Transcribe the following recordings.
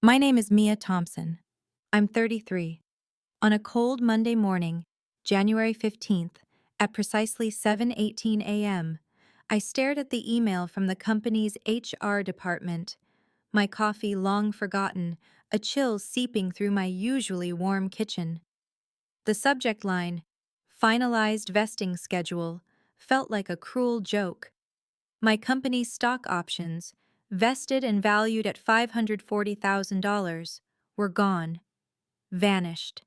My name is Mia Thompson. I'm 33. On a cold Monday morning, January 15th, at precisely 7:18 a.m., I stared at the email from the company's HR department, my coffee long forgotten, a chill seeping through my usually warm kitchen. The subject line, "Finalized vesting schedule," felt like a cruel joke. My company's stock options, vested and valued at $540,000, were gone, vanished.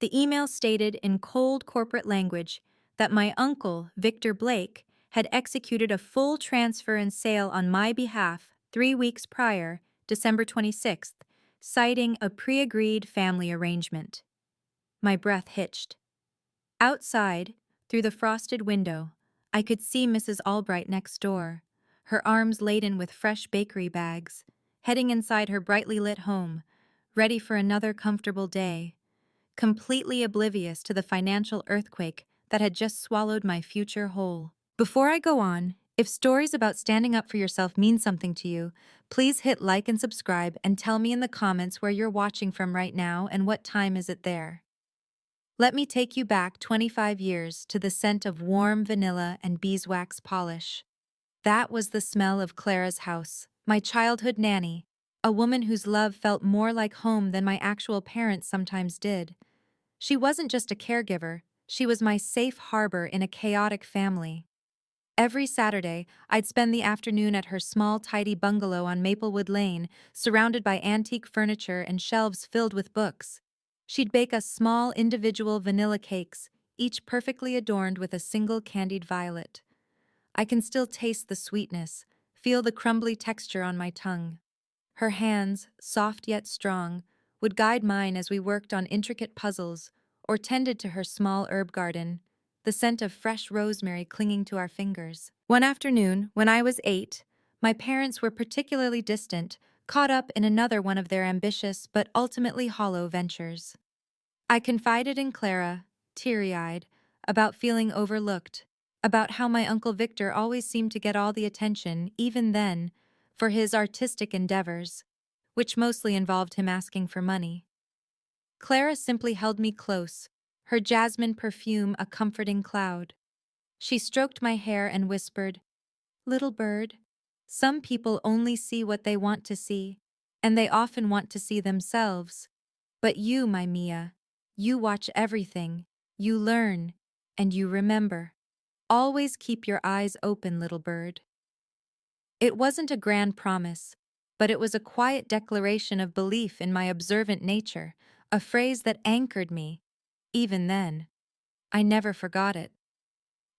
The email stated in cold corporate language that my uncle, Victor Blake, had executed a full transfer and sale on my behalf 3 weeks prior, December 26th, citing a pre-agreed family arrangement. My breath hitched. Outside, through the frosted window, I could see Mrs. Albright next door, her arms laden with fresh bakery bags, heading inside her brightly lit home, ready for another comfortable day, completely oblivious to the financial earthquake that had just swallowed my future whole. Before I go on, if stories about standing up for yourself mean something to you, please hit like and subscribe and tell me in the comments where you're watching from right now and what time is it there. Let me take you back 25 years to the scent of warm vanilla and beeswax polish. That was the smell of Clara's house, my childhood nanny, a woman whose love felt more like home than my actual parents sometimes did. She wasn't just a caregiver, she was my safe harbor in a chaotic family. Every Saturday, I'd spend the afternoon at her small, tidy bungalow on Maplewood Lane, surrounded by antique furniture and shelves filled with books. She'd bake us small, individual vanilla cakes, each perfectly adorned with a single candied violet. I can still taste the sweetness, feel the crumbly texture on my tongue. Her hands, soft yet strong, would guide mine as we worked on intricate puzzles or tended to her small herb garden, the scent of fresh rosemary clinging to our fingers. One afternoon, when I was 8, my parents were particularly distant, caught up in another one of their ambitious but ultimately hollow ventures. I confided in Clara, teary-eyed, about feeling overlooked, about how my Uncle Victor always seemed to get all the attention, even then, for his artistic endeavors, which mostly involved him asking for money. Clara simply held me close, her jasmine perfume a comforting cloud. She stroked my hair and whispered, "Little bird, some people only see what they want to see, and they often want to see themselves. But you, my Mia, you watch everything, you learn, and you remember. Always keep your eyes open, little bird." It wasn't a grand promise, but it was a quiet declaration of belief in my observant nature, a phrase that anchored me. Even then, I never forgot it.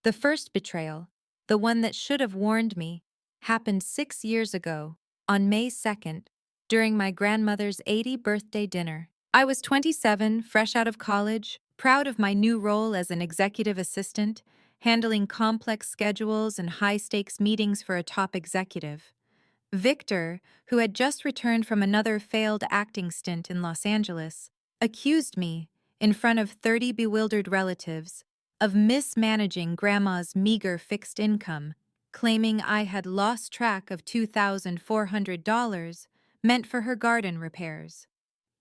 The first betrayal, the one that should have warned me, happened 6 years ago, on May 2nd, during my grandmother's 80th birthday dinner. I was 27, fresh out of college, proud of my new role as an executive assistant, handling complex schedules and high-stakes meetings for a top executive. Victor, who had just returned from another failed acting stint in Los Angeles, accused me, in front of 30 bewildered relatives, of mismanaging Grandma's meager fixed income, claiming I had lost track of $2,400 meant for her garden repairs.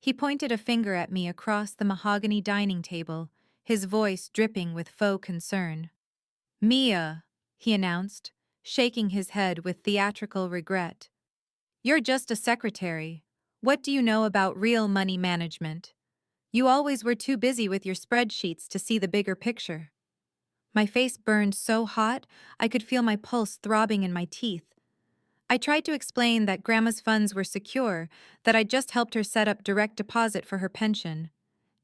He pointed a finger at me across the mahogany dining table, his voice dripping with faux concern. "Mia," he announced, shaking his head with theatrical regret. "You're just a secretary. What do you know about real money management? You always were too busy with your spreadsheets to see the bigger picture." My face burned so hot I could feel my pulse throbbing in my teeth. I tried to explain that Grandma's funds were secure, that I'd just helped her set up direct deposit for her pension,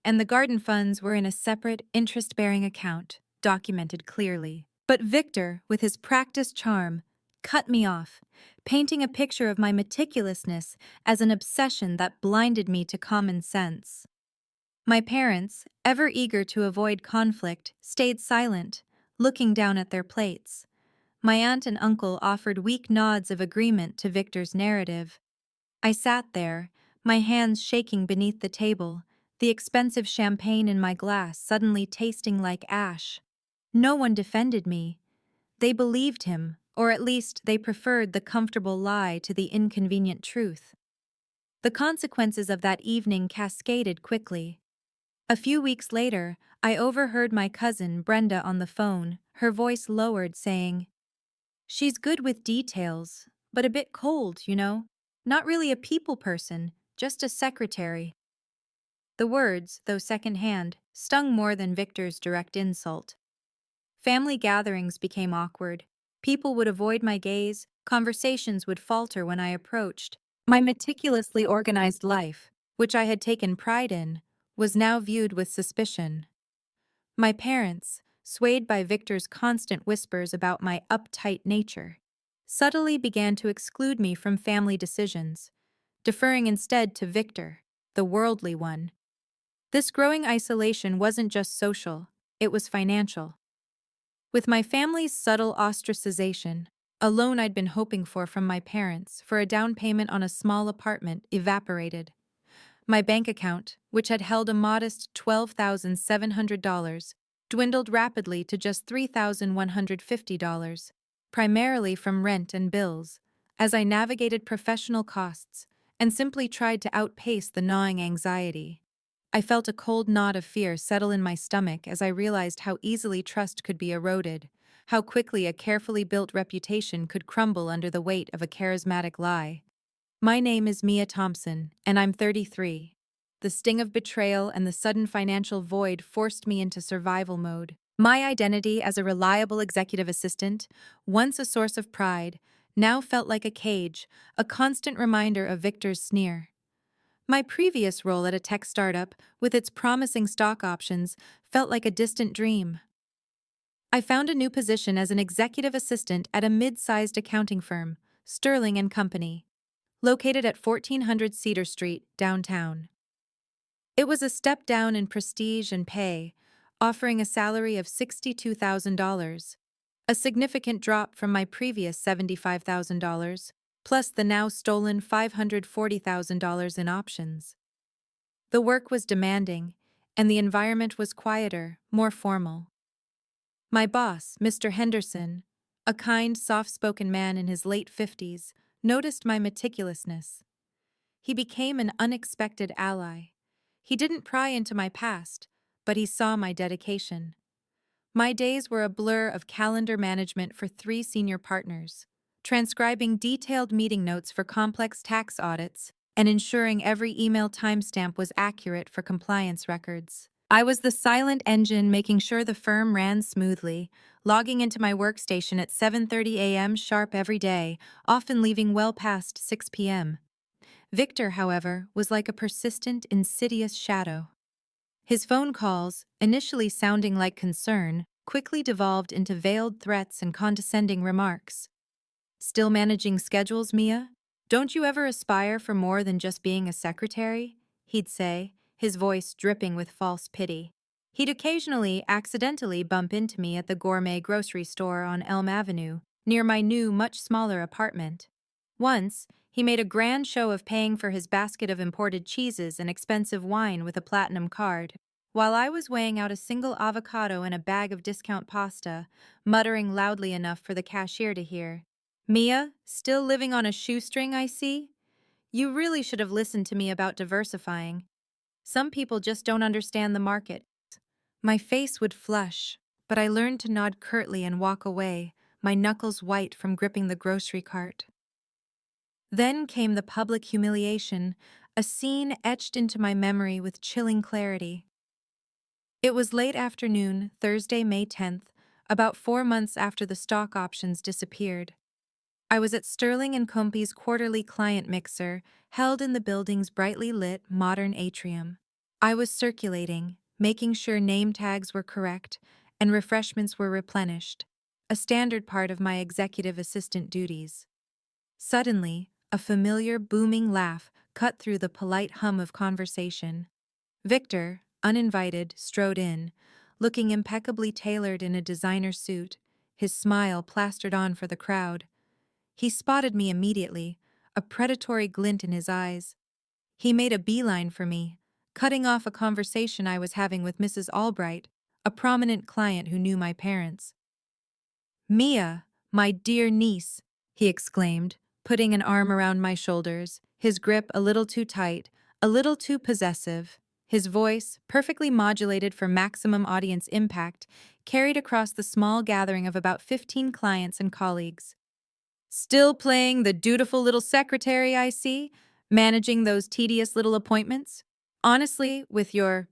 and the garden funds were in a separate, interest-bearing account, documented clearly. But Victor, with his practiced charm, cut me off, painting a picture of my meticulousness as an obsession that blinded me to common sense. My parents, ever eager to avoid conflict, stayed silent, looking down at their plates. My aunt and uncle offered weak nods of agreement to Victor's narrative. I sat there, my hands shaking beneath the table, the expensive champagne in my glass suddenly tasting like ash. No one defended me. They believed him, or at least they preferred the comfortable lie to the inconvenient truth. The consequences of that evening cascaded quickly. A few weeks later, I overheard my cousin Brenda on the phone, her voice lowered, saying, "She's good with details, but a bit cold, you know? Not really a people person, just a secretary." The words, though secondhand, stung more than Victor's direct insult. Family gatherings became awkward. People would avoid my gaze, conversations would falter when I approached. My meticulously organized life, which I had taken pride in, was now viewed with suspicion. My parents, swayed by Victor's constant whispers about my uptight nature, subtly began to exclude me from family decisions, deferring instead to Victor, the worldly one. This growing isolation wasn't just social, it was financial. With my family's subtle ostracization, a loan I'd been hoping for from my parents for a down payment on a small apartment evaporated. My bank account, which had held a modest $12,700, dwindled rapidly to just $3,150, primarily from rent and bills, as I navigated professional costs and simply tried to outpace the gnawing anxiety. I felt a cold knot of fear settle in my stomach as I realized how easily trust could be eroded, how quickly a carefully built reputation could crumble under the weight of a charismatic lie. My name is Mia Thompson, and I'm 33. The sting of betrayal and the sudden financial void forced me into survival mode. My identity as a reliable executive assistant, once a source of pride, now felt like a cage, a constant reminder of Victor's sneer. My previous role at a tech startup, with its promising stock options, felt like a distant dream. I found a new position as an executive assistant at a mid-sized accounting firm, Sterling and Company, located at 1400 Cedar Street, downtown. It was a step down in prestige and pay, offering a salary of $62,000, a significant drop from my previous $75,000, plus the now stolen $540,000 in options. The work was demanding, and the environment was quieter, more formal. My boss, Mr. Henderson, a kind, soft-spoken man in his late 50s, noticed my meticulousness. He became an unexpected ally. He didn't pry into my past, but he saw my dedication. My days were a blur of calendar management for 3 senior partners, transcribing detailed meeting notes for complex tax audits, and ensuring every email timestamp was accurate for compliance records. I was the silent engine making sure the firm ran smoothly, logging into my workstation at 7:30 a.m. sharp every day, often leaving well past 6 p.m. Victor, however, was like a persistent, insidious shadow. His phone calls, initially sounding like concern, quickly devolved into veiled threats and condescending remarks. "Still managing schedules, Mia? Don't you ever aspire for more than just being a secretary?" he'd say, his voice dripping with false pity. He'd occasionally accidentally bump into me at the gourmet grocery store on Elm Avenue, near my new, much smaller apartment. Once, he made a grand show of paying for his basket of imported cheeses and expensive wine with a platinum card, while I was weighing out a single avocado and a bag of discount pasta, muttering loudly enough for the cashier to hear. "Mia, still living on a shoestring, I see? You really should have listened to me about diversifying. Some people just don't understand the market." My face would flush, but I learned to nod curtly and walk away, my knuckles white from gripping the grocery cart. Then came the public humiliation, a scene etched into my memory with chilling clarity. It was late afternoon, Thursday, May 10th, about 4 months after the stock options disappeared. I was at Sterling and Company's quarterly client mixer, held in the building's brightly lit, modern atrium. I was circulating, making sure name tags were correct and refreshments were replenished, a standard part of my executive assistant duties. Suddenly, a familiar, booming laugh cut through the polite hum of conversation. Victor, uninvited, strode in, looking impeccably tailored in a designer suit, his smile plastered on for the crowd. He spotted me immediately, a predatory glint in his eyes. He made a beeline for me, cutting off a conversation I was having with Mrs. Albright, a prominent client who knew my parents. "Mia, my dear niece," he exclaimed, putting an arm around my shoulders, his grip a little too tight, a little too possessive. His voice, perfectly modulated for maximum audience impact, carried across the small gathering of about 15 clients and colleagues. Still playing the dutiful little secretary, I see, managing those tedious little appointments? Honestly, with your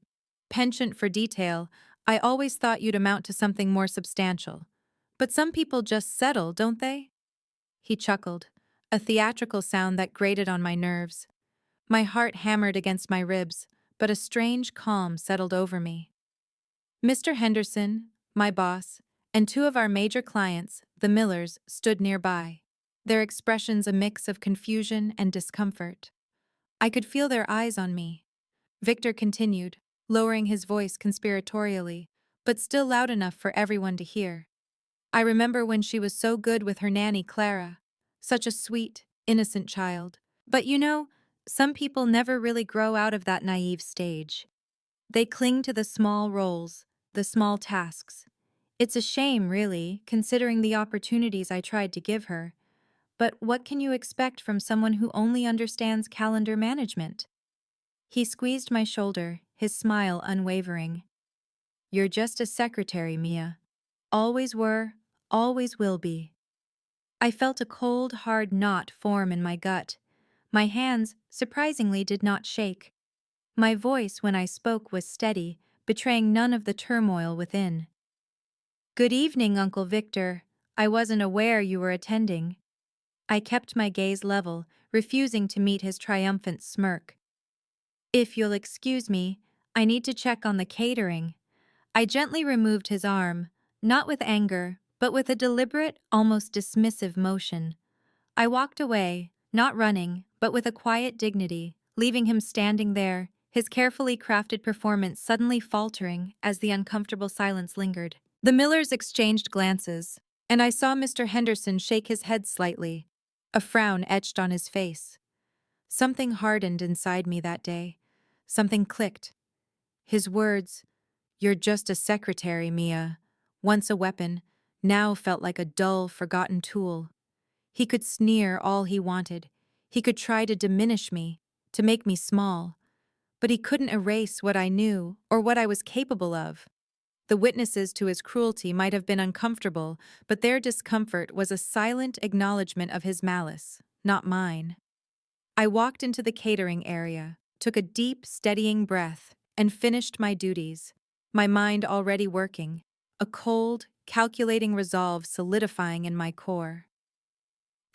penchant for detail, I always thought you'd amount to something more substantial. But some people just settle, don't they? He chuckled, a theatrical sound that grated on my nerves. My heart hammered against my ribs, but a strange calm settled over me. Mr. Henderson, my boss, and two of our major clients, the Millers, stood nearby, their expressions a mix of confusion and discomfort. I could feel their eyes on me. Victor continued, lowering his voice conspiratorially, but still loud enough for everyone to hear. I remember when she was so good with her nanny, Clara. Such a sweet, innocent child. But some people never really grow out of that naive stage. They cling to the small roles, the small tasks. It's a shame, really, considering the opportunities I tried to give her. But what can you expect from someone who only understands calendar management? He squeezed my shoulder, his smile unwavering. You're just a secretary, Mia. Always were, always will be. I felt a cold, hard knot form in my gut. My hands, surprisingly, did not shake. My voice, when I spoke, was steady, betraying none of the turmoil within. Good evening, Uncle Victor. I wasn't aware you were attending. I kept my gaze level, refusing to meet his triumphant smirk. If you'll excuse me, I need to check on the catering. I gently removed his arm, not with anger, but with a deliberate, almost dismissive motion. I walked away, not running, but with a quiet dignity, leaving him standing there, his carefully crafted performance suddenly faltering as the uncomfortable silence lingered. The Millers exchanged glances, and I saw Mr. Henderson shake his head slightly, a frown etched on his face. Something hardened inside me that day. Something clicked. His words, "You're just a secretary, Mia," once a weapon, now felt like a dull, forgotten tool. He could sneer all he wanted. He could try to diminish me, to make me small. But he couldn't erase what I knew or what I was capable of. The witnesses to his cruelty might have been uncomfortable, but their discomfort was a silent acknowledgement of his malice, not mine. I walked into the catering area, took a deep, steadying breath, and finished my duties, my mind already working, a cold, calculating resolve solidifying in my core.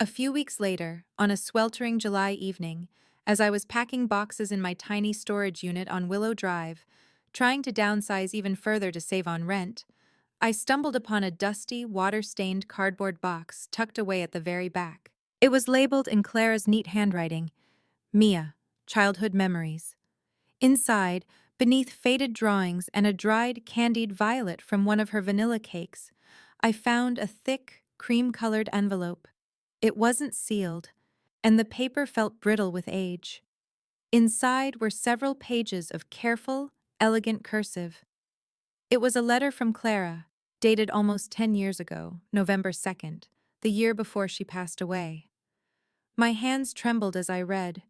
A few weeks later, on a sweltering July evening, as I was packing boxes in my tiny storage unit on Willow Drive, trying to downsize even further to save on rent, I stumbled upon a dusty, water-stained cardboard box tucked away at the very back. It was labeled in Clara's neat handwriting, Mia, Childhood Memories. Inside, beneath faded drawings and a dried, candied violet from one of her vanilla cakes, I found a thick, cream-colored envelope. It wasn't sealed, and the paper felt brittle with age. Inside were several pages of careful, elegant cursive. It was a letter from Clara, dated almost 10 years ago, November 2nd, the year before she passed away. My hands trembled as I read.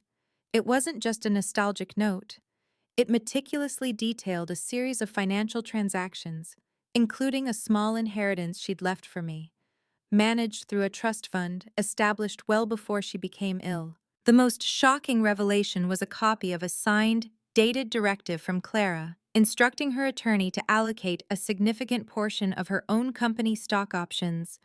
It wasn't just a nostalgic note. It meticulously detailed a series of financial transactions, including a small inheritance she'd left for me, managed through a trust fund established well before she became ill. The most shocking revelation was a copy of a signed, dated directive from Clara, instructing her attorney to allocate a significant portion of her own company stock options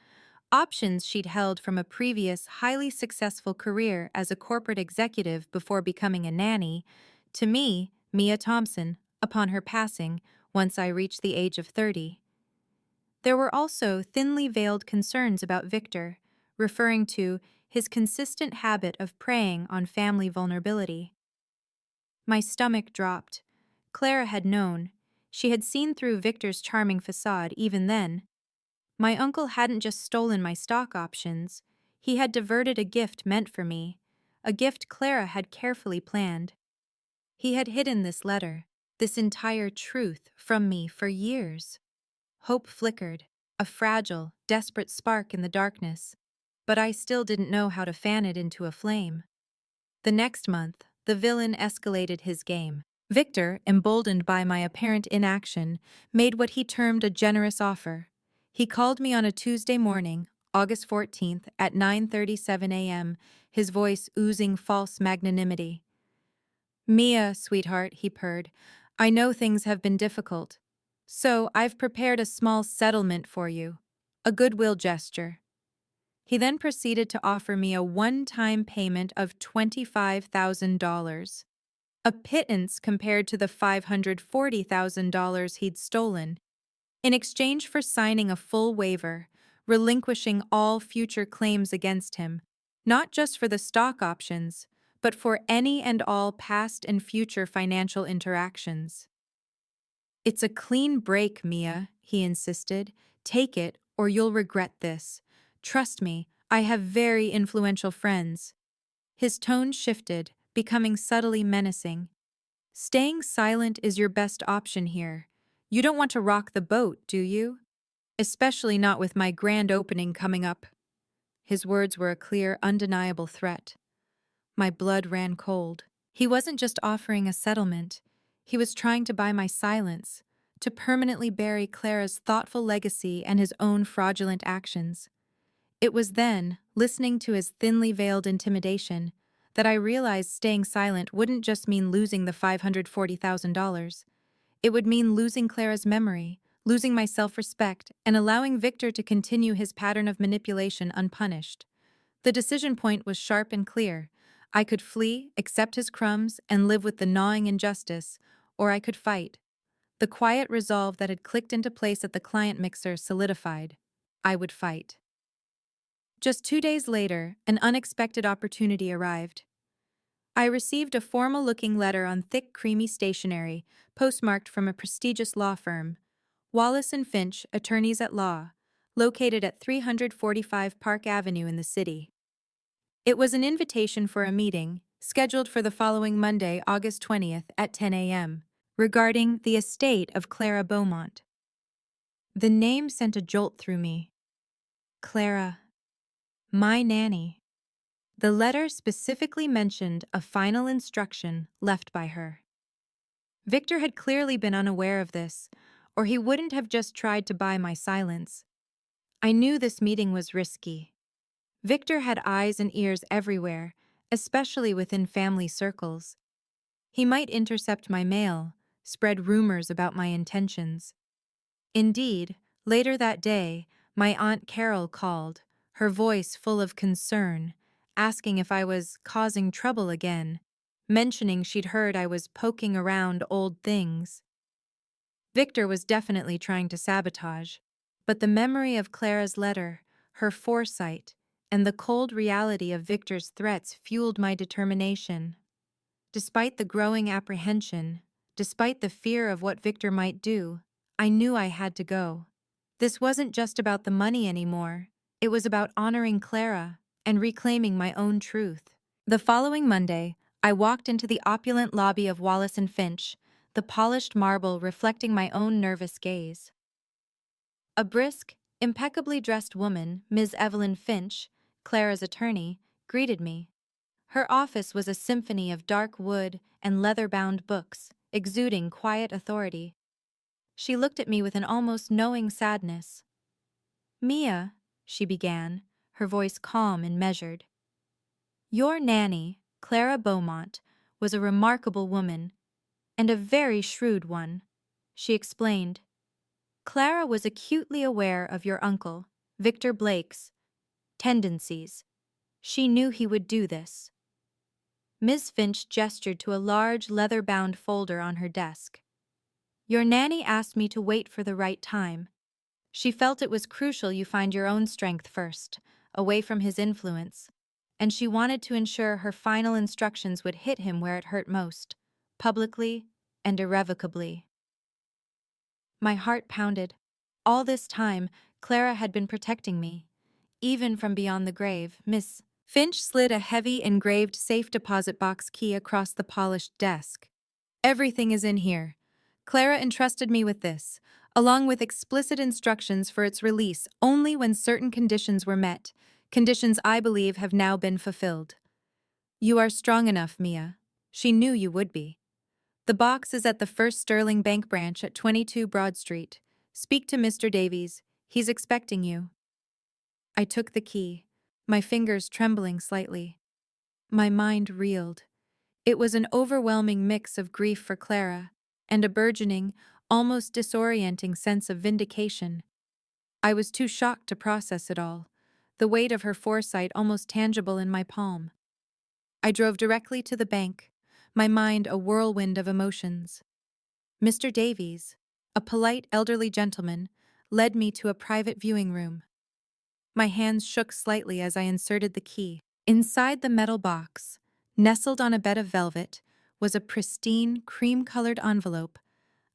she'd held from a previous highly successful career as a corporate executive before becoming a nanny, to me, Mia Thompson, upon her passing, once I reached the age of 30. There were also thinly veiled concerns about Victor, referring to his consistent habit of preying on family vulnerability. My stomach dropped. Clara had known. She had seen through Victor's charming facade even then. My uncle hadn't just stolen my stock options. He had diverted a gift meant for me, a gift Clara had carefully planned. He had hidden this letter, this entire truth, from me for years. Hope flickered, a fragile, desperate spark in the darkness. but I still didn't know how to fan it into a flame. The next month, the villain escalated his game. Victor, emboldened by my apparent inaction, made what he termed a generous offer. He called me on a Tuesday morning, August 14th, at 9:37 a.m., his voice oozing false magnanimity. "Mia, sweetheart," he purred, "I know things have been difficult. So I've prepared a small settlement for you. A goodwill gesture." He then proceeded to offer me a one-time payment of $25,000. A pittance compared to the $540,000 he'd stolen, in exchange for signing a full waiver, relinquishing all future claims against him, not just for the stock options, but for any and all past and future financial interactions. "It's a clean break, Mia," he insisted. "Take it, or you'll regret this. Trust me, I have very influential friends." His tone shifted, becoming subtly menacing. "Staying silent is your best option here. You don't want to rock the boat, do you? Especially not with my grand opening coming up." His words were a clear, undeniable threat. My blood ran cold. He wasn't just offering a settlement. He was trying to buy my silence, to permanently bury Clara's thoughtful legacy and his own fraudulent actions. It was then, listening to his thinly veiled intimidation, that I realized staying silent wouldn't just mean losing the $540,000. It would mean losing Clara's memory, losing my self-respect, and allowing Victor to continue his pattern of manipulation unpunished. The decision point was sharp and clear. I could flee, accept his crumbs, and live with the gnawing injustice, or I could fight. The quiet resolve that had clicked into place at the client mixer solidified. I would fight. Just 2 days later, an unexpected opportunity arrived. I received a formal-looking letter on thick, creamy stationery, postmarked from a prestigious law firm, Wallace and Finch, Attorneys at Law, located at 345 Park Avenue in the city. It was an invitation for a meeting, scheduled for the following Monday, August 20th at 10 a.m., regarding the estate of Clara Beaumont. The name sent a jolt through me. Clara. My nanny. The letter specifically mentioned a final instruction left by her. Victor had clearly been unaware of this, or he wouldn't have just tried to buy my silence. I knew this meeting was risky. Victor had eyes and ears everywhere, especially within family circles. He might intercept my mail, spread rumors about my intentions. Indeed, later that day, my Aunt Carol called, her voice full of concern, asking if I was causing trouble again, mentioning she'd heard I was poking around old things. Victor was definitely trying to sabotage, but the memory of Clara's letter, her foresight, and the cold reality of Victor's threats fueled my determination. Despite the growing apprehension, despite the fear of what Victor might do, I knew I had to go. This wasn't just about the money anymore. It was about honoring Clara and reclaiming my own truth. The following Monday, I walked into the opulent lobby of Wallace and Finch, the polished marble reflecting my own nervous gaze. A brisk, impeccably dressed woman, Ms. Evelyn Finch, Clara's attorney, greeted me. Her office was a symphony of dark wood and leather-bound books, exuding quiet authority. She looked at me with an almost knowing sadness. "Mia," she began, her voice calm and measured. "Your nanny, Clara Beaumont, was a remarkable woman, and a very shrewd one," she explained. "Clara was acutely aware of your uncle, Victor Blake's, tendencies. She knew he would do this." Ms. Finch gestured to a large leather-bound folder on her desk. "Your nanny asked me to wait for the right time. She felt it was crucial you find your own strength first, away from his influence, and she wanted to ensure her final instructions would hit him where it hurt most, publicly and irrevocably." My heart pounded. All this time, Clara had been protecting me. Even from beyond the grave, Miss Finch slid a heavy engraved safe deposit box key across the polished desk. "Everything is in here. Clara entrusted me with this, along with explicit instructions for its release only when certain conditions were met, Conditions I believe have now been fulfilled. You are strong enough, Mia. She knew you would be. The box is at the First Sterling Bank branch at 22 Broad Street. Speak to Mr. Davies. He's expecting you. I took the key, my fingers trembling slightly. My mind reeled. It was an overwhelming mix of grief for Clara and a burgeoning, almost disorienting sense of vindication. I was too shocked to process it all, the weight of her foresight almost tangible in my palm. I drove directly to the bank, my mind a whirlwind of emotions. Mr. Davies, a polite elderly gentleman, led me to a private viewing room. My hands shook slightly as I inserted the key. Inside the metal box, nestled on a bed of velvet, was a pristine, cream-colored envelope,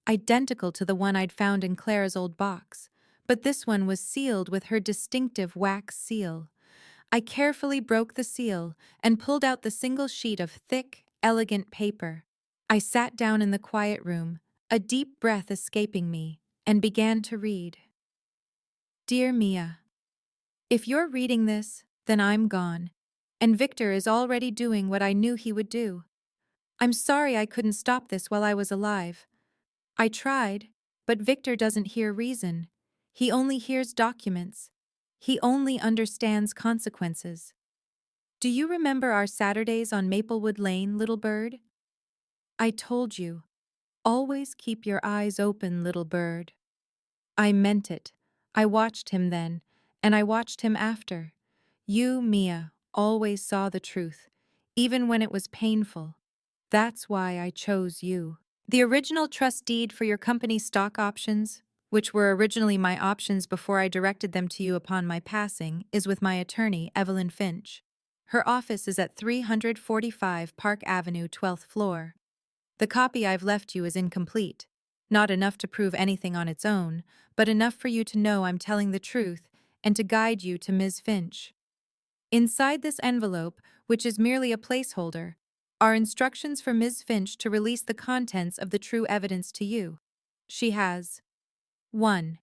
identical to the one I'd found in Clara's old box, but this one was sealed with her distinctive wax seal. I carefully broke the seal and pulled out the single sheet of thick, elegant paper. I sat down in the quiet room, a deep breath escaping me, and began to read. Dear Mia, if you're reading this, then I'm gone, and Victor is already doing what I knew he would do. I'm sorry I couldn't stop this while I was alive. I tried, but Victor doesn't hear reason. He only hears documents. He only understands consequences. Do you remember our Saturdays on Maplewood Lane, little bird? I told you, always keep your eyes open, little bird. I meant it. I watched him then, and I watched him after. You, Mia, always saw the truth, even when it was painful. That's why I chose you. The original trust deed for your company's stock options, which were originally my options before I directed them to you upon my passing, is with my attorney, Evelyn Finch. Her office is at 345 Park Avenue, 12th floor. The copy I've left you is incomplete. Not enough to prove anything on its own, but enough for you to know I'm telling the truth and to guide you to Ms. Finch. Inside this envelope, which is merely a placeholder, are instructions for Ms. Finch to release the contents of the true evidence to you. She has 1.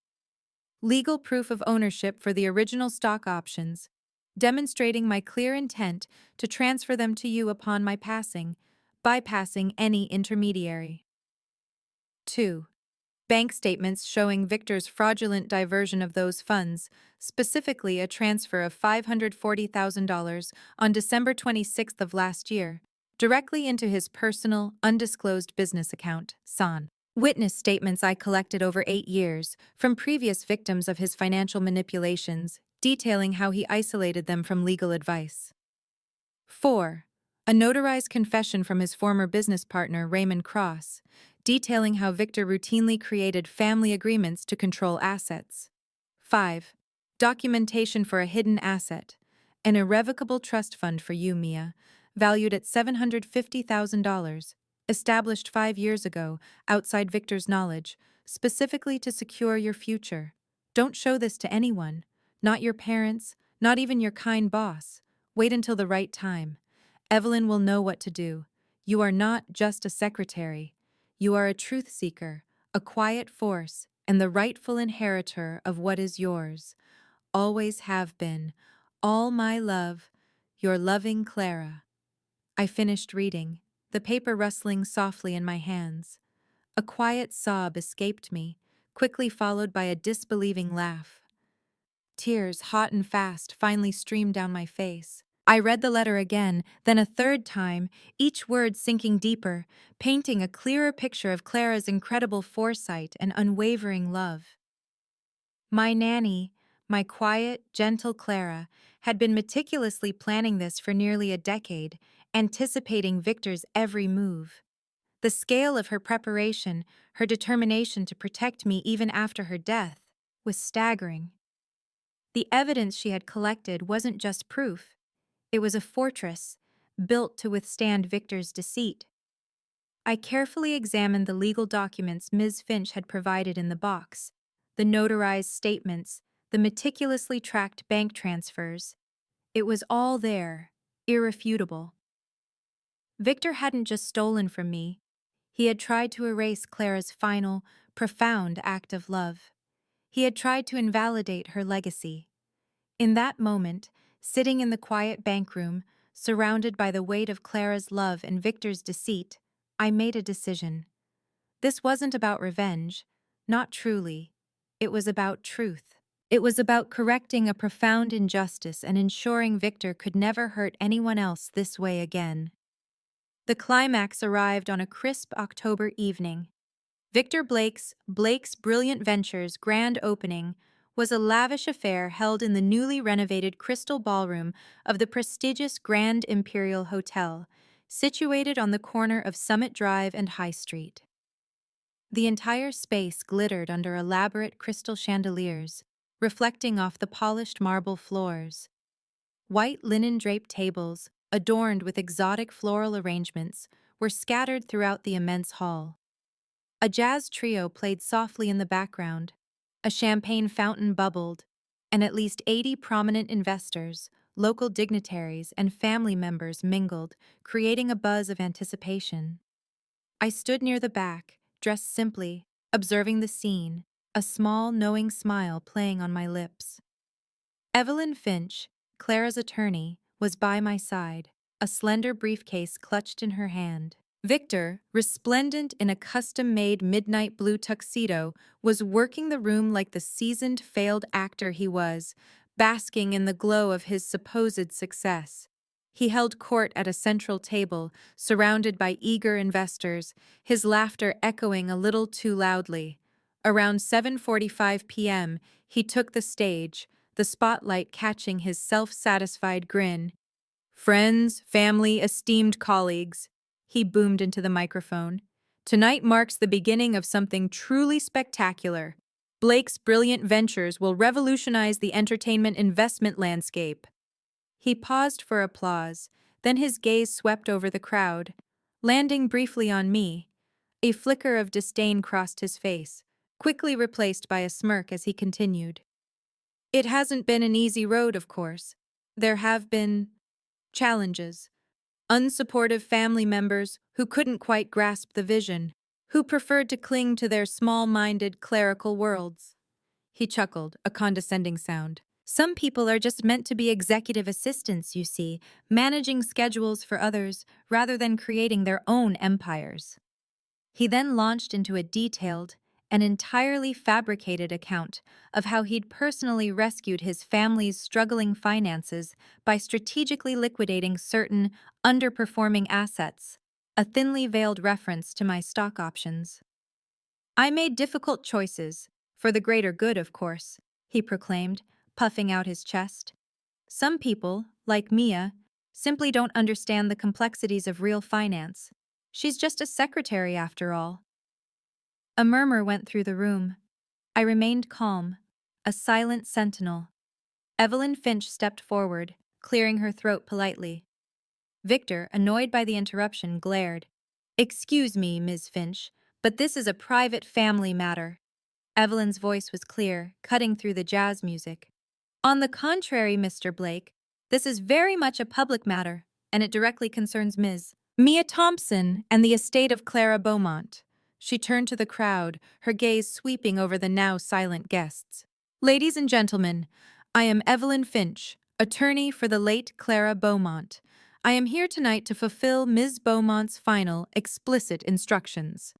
Legal proof of ownership for the original stock options, demonstrating my clear intent to transfer them to you upon my passing, bypassing any intermediary. 2. Bank statements showing Victor's fraudulent diversion of those funds, specifically a transfer of $540,000 on December 26th of last year, directly into his personal, undisclosed business account, SAN. Witness statements I collected over 8 years from previous victims of his financial manipulations, detailing how he isolated them from legal advice. 4. A notarized confession from his former business partner, Raymond Cross, detailing how Victor routinely created family agreements to control assets. 5. Documentation for a hidden asset, an irrevocable trust fund for you, Mia, valued at $750,000, established 5 years ago, outside Victor's knowledge, specifically to secure your future. Don't show this to anyone, not your parents, not even your kind boss. Wait until the right time. Evelyn will know what to do. You are not just a secretary. You are a truth seeker, a quiet force, and the rightful inheritor of what is yours. Always have been. All my love, your loving Clara. I finished reading, the paper rustling softly in my hands. A quiet sob escaped me, quickly followed by a disbelieving laugh. Tears, hot and fast, finally streamed down my face. I read the letter again, then a third time, each word sinking deeper, painting a clearer picture of Clara's incredible foresight and unwavering love. My nanny, my quiet, gentle Clara, had been meticulously planning this for nearly a decade, anticipating Victor's every move. The scale of her preparation, her determination to protect me even after her death, was staggering. The evidence she had collected wasn't just proof. It was a fortress, built to withstand Victor's deceit. I carefully examined the legal documents Ms. Finch had provided in the box, the notarized statements, the meticulously tracked bank transfers. It was all there, irrefutable. Victor hadn't just stolen from me. He had tried to erase Clara's final, profound act of love. He had tried to invalidate her legacy. In that moment, Sitting in the quiet bank room, surrounded by the weight of Clara's love and Victor's deceit, I made a decision. This wasn't about revenge, not truly. It was about truth. It was about correcting a profound injustice and ensuring Victor could never hurt anyone else this way again. The climax arrived on a crisp October evening. Victor Blake's Brilliant Ventures grand opening was a lavish affair held in the newly renovated Crystal Ballroom of the prestigious Grand Imperial Hotel, situated on the corner of Summit Drive and High Street. The entire space glittered under elaborate crystal chandeliers, reflecting off the polished marble floors. White linen-draped tables, adorned with exotic floral arrangements, were scattered throughout the immense hall. A jazz trio played softly in the background, a champagne fountain bubbled, and at least 80 prominent investors, local dignitaries, and family members mingled, creating a buzz of anticipation. I stood near the back, dressed simply, observing the scene, a small, knowing smile playing on my lips. Evelyn Finch, Clara's attorney, was by my side, a slender briefcase clutched in her hand. Victor, resplendent in a custom-made midnight blue tuxedo, was working the room like the seasoned failed actor he was, basking in the glow of his supposed success. He held court at a central table, surrounded by eager investors, his laughter echoing a little too loudly. Around 7:45 p.m., he took the stage, the spotlight catching his self-satisfied grin. "Friends, family, esteemed colleagues," he boomed into the microphone. "Tonight marks the beginning of something truly spectacular. Blake's Brilliant Ventures will revolutionize the entertainment investment landscape." He paused for applause, then his gaze swept over the crowd, landing briefly on me. A flicker of disdain crossed his face, quickly replaced by a smirk as he continued. "It hasn't been an easy road, of course. There have been challenges. Unsupportive family members who couldn't quite grasp the vision, who preferred to cling to their small-minded clerical worlds." He chuckled, a condescending sound. "Some people are just meant to be executive assistants, you see, managing schedules for others rather than creating their own empires." He then launched into a detailed and entirely fabricated account of how he'd personally rescued his family's struggling finances by strategically liquidating certain underperforming assets, a thinly veiled reference to my stock options. "I made difficult choices, for the greater good, of course," he proclaimed, puffing out his chest. "Some people, like Mia, simply don't understand the complexities of real finance. She's just a secretary after all." A murmur went through the room. I remained calm, a silent sentinel. Evelyn Finch stepped forward, clearing her throat politely. Victor, annoyed by the interruption, glared. "Excuse me, Ms. Finch, but this is a private family matter." Evelyn's voice was clear, cutting through the jazz music. "On the contrary, Mr. Blake, this is very much a public matter, and it directly concerns Ms. Mia Thompson and the estate of Clara Beaumont." She turned to the crowd, her gaze sweeping over the now silent guests. "Ladies and gentlemen, I am Evelyn Finch, attorney for the late Clara Beaumont. I am here tonight to fulfill Ms. Beaumont's final, explicit instructions."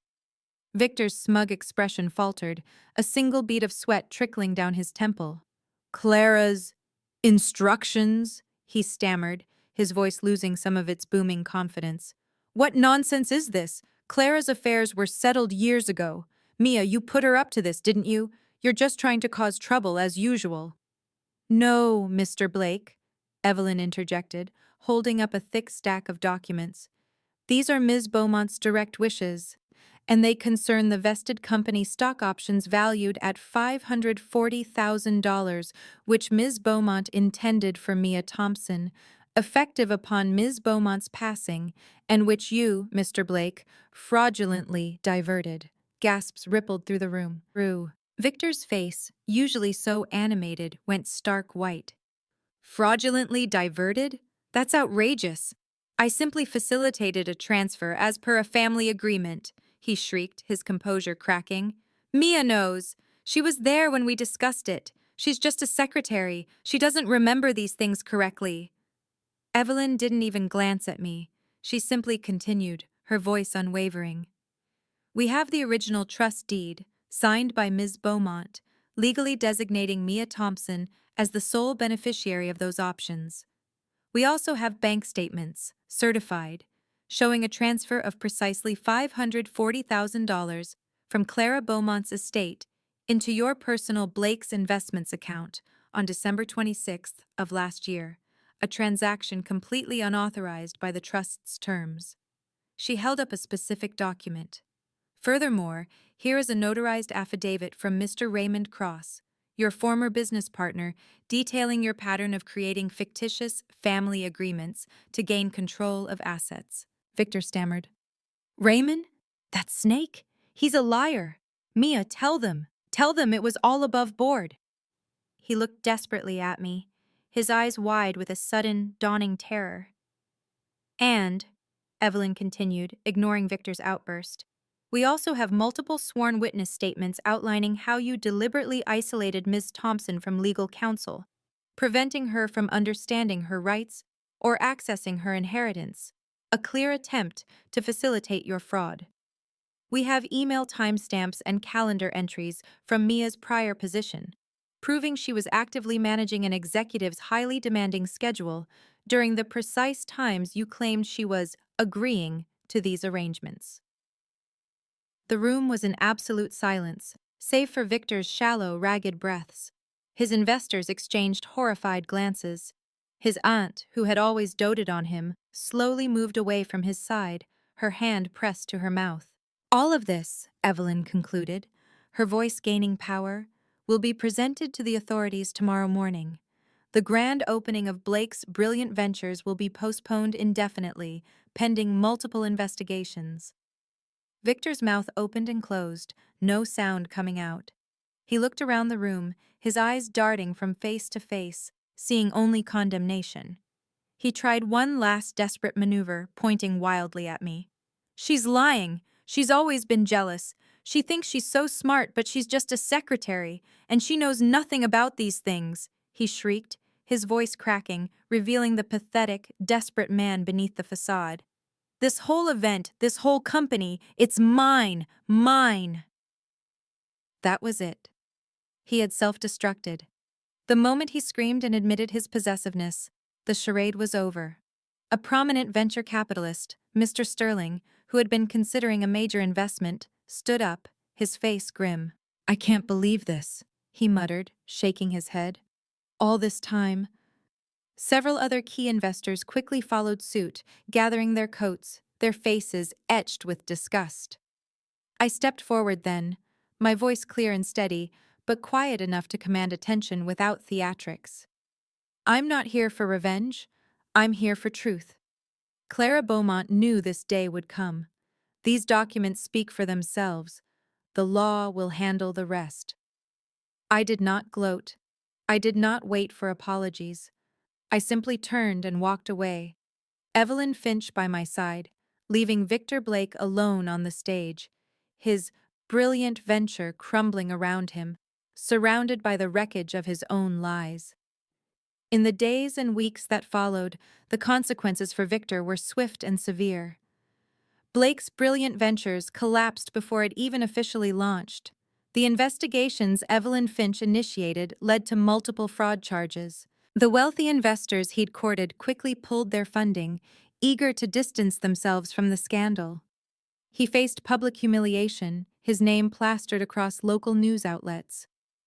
Victor's smug expression faltered, a single bead of sweat trickling down his temple. "Clara's instructions?" he stammered, his voice losing some of its booming confidence. "What nonsense is this? Clara's affairs were settled years ago. Mia, you put her up to this, didn't you? You're just trying to cause trouble, as usual." "No, Mr. Blake," Evelyn interjected, holding up a thick stack of documents. "These are Ms. Beaumont's direct wishes, and they concern the vested company stock options valued at $540,000, which Ms. Beaumont intended for Mia Thompson, effective upon Ms. Beaumont's passing, and which you, Mr. Blake, fraudulently diverted." Gasps rippled through the room. Victor's face, usually so animated, went stark white. "Fraudulently diverted? That's outrageous. I simply facilitated a transfer as per a family agreement," he shrieked, his composure cracking. "Mia knows. She was there when we discussed it. She's just a secretary. She doesn't remember these things correctly." Evelyn didn't even glance at me. She simply continued, her voice unwavering. "We have the original trust deed, signed by Ms. Beaumont, legally designating Mia Thompson as the sole beneficiary of those options. We also have bank statements, certified, showing a transfer of precisely $540,000 from Clara Beaumont's estate into your personal Blake's Investments account on December 26th of last year, a transaction completely unauthorized by the trust's terms." She held up a specific document. "Furthermore, here is a notarized affidavit from Mr. Raymond Cross, your former business partner, detailing your pattern of creating fictitious family agreements to gain control of assets." Victor stammered. "Raymond? That snake? He's a liar. Mia, tell them. Tell them it was all above board." He looked desperately at me, his eyes wide with a sudden, dawning terror. "And," Evelyn continued, ignoring Victor's outburst, "we also have multiple sworn witness statements outlining how you deliberately isolated Ms. Thompson from legal counsel, preventing her from understanding her rights or accessing her inheritance, a clear attempt to facilitate your fraud. We have email timestamps and calendar entries from Mia's prior position, proving she was actively managing an executive's highly demanding schedule during the precise times you claimed she was agreeing to these arrangements." The room was in absolute silence, save for Victor's shallow, ragged breaths. His investors exchanged horrified glances. His aunt, who had always doted on him, slowly moved away from his side, her hand pressed to her mouth. "All of this," Evelyn concluded, her voice gaining power, "will be presented to the authorities tomorrow morning. The grand opening of Blake's brilliant ventures will be postponed indefinitely, pending multiple investigations." Victor's mouth opened and closed, no sound coming out. He looked around the room, his eyes darting from face to face, seeing only condemnation. He tried one last desperate maneuver, pointing wildly at me. "She's lying. She's always been jealous. She thinks she's so smart, but she's just a secretary, and she knows nothing about these things," he shrieked, his voice cracking, revealing the pathetic, desperate man beneath the facade. "This whole event, this whole company, it's mine, mine." That was it. He had self-destructed. The moment he screamed and admitted his possessiveness, the charade was over. A prominent venture capitalist, Mr. Sterling, who had been considering a major investment, stood up, his face grim. "I can't believe this," he muttered, shaking his head. "All this time." Several other key investors quickly followed suit, gathering their coats, their faces etched with disgust. I stepped forward then, my voice clear and steady, but quiet enough to command attention without theatrics. "I'm not here for revenge. I'm here for truth. Clara Beaumont knew this day would come. These documents speak for themselves. The law will handle the rest." I did not gloat. I did not wait for apologies. I simply turned and walked away, Evelyn Finch by my side, leaving Victor Blake alone on the stage, his brilliant venture crumbling around him, surrounded by the wreckage of his own lies. In the days and weeks that followed, the consequences for Victor were swift and severe. Blake's brilliant ventures collapsed before it even officially launched. The investigations Evelyn Finch initiated led to multiple fraud charges. The wealthy investors he'd courted quickly pulled their funding, eager to distance themselves from the scandal. He faced public humiliation, his name plastered across local news outlets.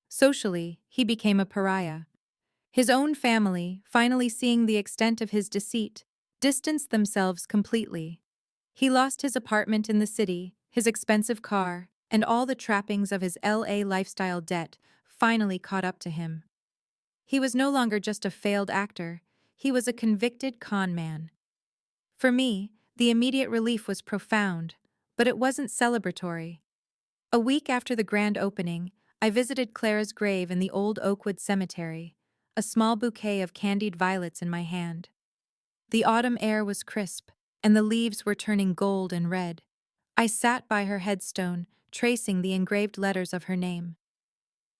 Socially, he became a pariah. His own family, finally seeing the extent of his deceit, distanced themselves completely. He lost his apartment in the city, his expensive car, and all the trappings of his LA lifestyle debt finally caught up to him. He was no longer just a failed actor, he was a convicted con man. For me, the immediate relief was profound, but it wasn't celebratory. A week after the grand opening, I visited Clara's grave in the old Oakwood Cemetery, a small bouquet of candied violets in my hand. The autumn air was crisp, and the leaves were turning gold and red. I sat by her headstone, tracing the engraved letters of her name.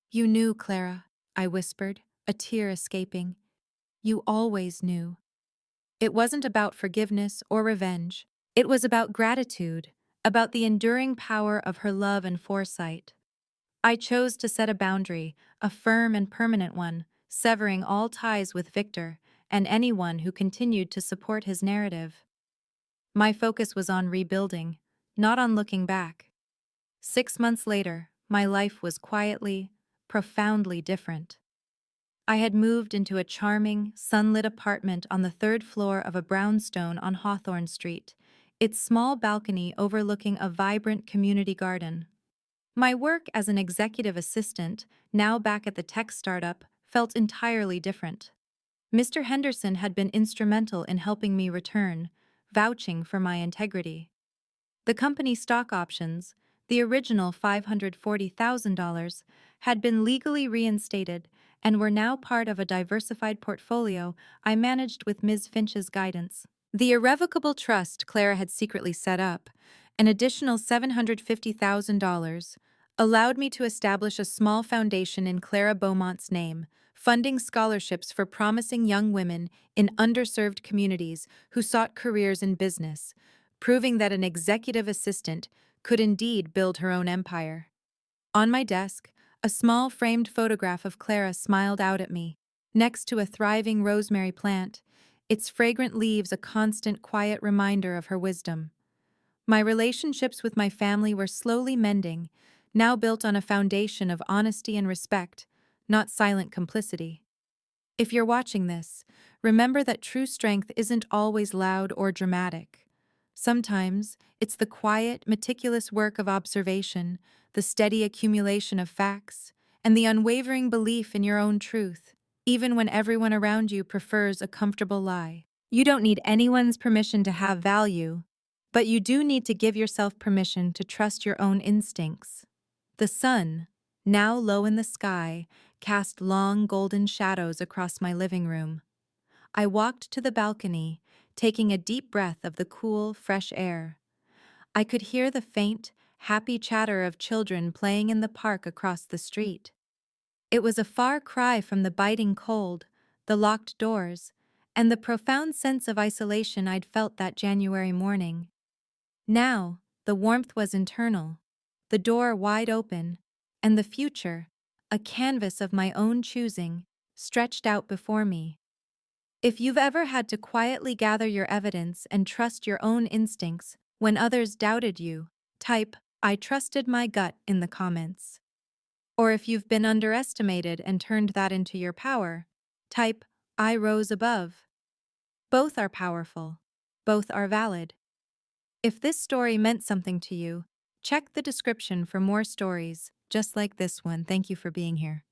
"You knew, Clara. I whispered, a tear escaping. You always knew. It wasn't about forgiveness or revenge. It was about gratitude, about the enduring power of her love and foresight. I chose to set a boundary, a firm and permanent one, severing all ties with Victor and anyone who continued to support his narrative. My focus was on rebuilding, not on looking back. 6 months later, my life was quietly, profoundly different. I had moved into a charming, sunlit apartment on the third floor of a brownstone on Hawthorne Street, its small balcony overlooking a vibrant community garden. My work as an executive assistant, now back at the tech startup, felt entirely different. Mr. Henderson had been instrumental in helping me return, vouching for my integrity. The company's stock options, the original $540,000, had been legally reinstated and were now part of a diversified portfolio I managed with Ms. Finch's guidance. The irrevocable trust Clara had secretly set up, an additional $750,000, allowed me to establish a small foundation in Clara Beaumont's name, funding scholarships for promising young women in underserved communities who sought careers in business, proving that an executive assistant could indeed build her own empire. On my desk, a small framed photograph of Clara smiled out at me, next to a thriving rosemary plant, its fragrant leaves a constant quiet reminder of her wisdom. My relationships with my family were slowly mending, now built on a foundation of honesty and respect, not silent complicity. If you're watching this, remember that true strength isn't always loud or dramatic. Sometimes, it's the quiet, meticulous work of observation, the steady accumulation of facts, and the unwavering belief in your own truth, even when everyone around you prefers a comfortable lie. You don't need anyone's permission to have value, but you do need to give yourself permission to trust your own instincts. The sun, now low in the sky, cast long golden shadows across my living room. I walked to the balcony, taking a deep breath of the cool, fresh air. I could hear the faint, happy chatter of children playing in the park across the street. It was a far cry from the biting cold, the locked doors, and the profound sense of isolation I'd felt that January morning. Now, the warmth was internal, the door wide open, and the future, a canvas of my own choosing, stretched out before me. If you've ever had to quietly gather your evidence and trust your own instincts when others doubted you, type, "I trusted my gut" in the comments. Or if you've been underestimated and turned that into your power, type, "I rose above." Both are powerful. Both are valid. If this story meant something to you, check the description for more stories just like this one. Thank you for being here.